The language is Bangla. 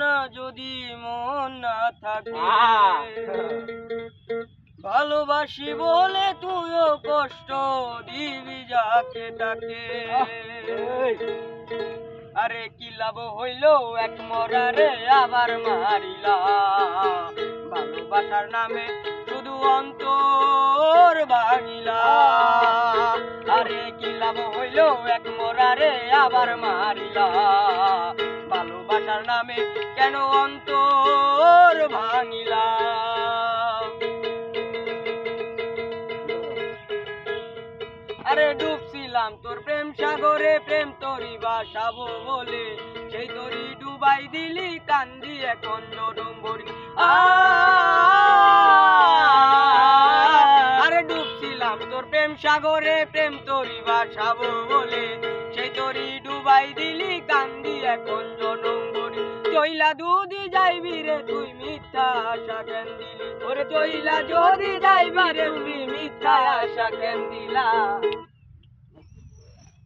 না যদি মন না থাকে, ভালোবাসি বলে তুইও কষ্ট দিবি যাকে তাকে। আরে কি লাভ হইল এক মরারে আবার মারিলা, ভালোবাসার নামে শুধু অন্তর ভাঙিলা। আরে কি লাভ হইল এক মরারে আবার মারিলা, ভালোবাসার নামে কেন অন্তর ভাঙিলা। আরে ডুবছিলাম তোর প্রেম সাগরে, প্রেম তোরি বাসাবো বলে, সেই তোরি ডুবাই দিলি কান্দি এখন জনম ভরি। আরে ডুবছিলাম তোর প্রেম সাগরে, প্রেম তোরি বাসাবো বলে, সেই তোরি ডুবাই দিলি কান্দি এখন জনম ভরি। চইলা দুদি যাইবি রে তুই মিথ্যা আশা কেন দিলি, ওরে চইলা যদি যাইবি রে তুই মিথ্যা আশা কেন দিলা।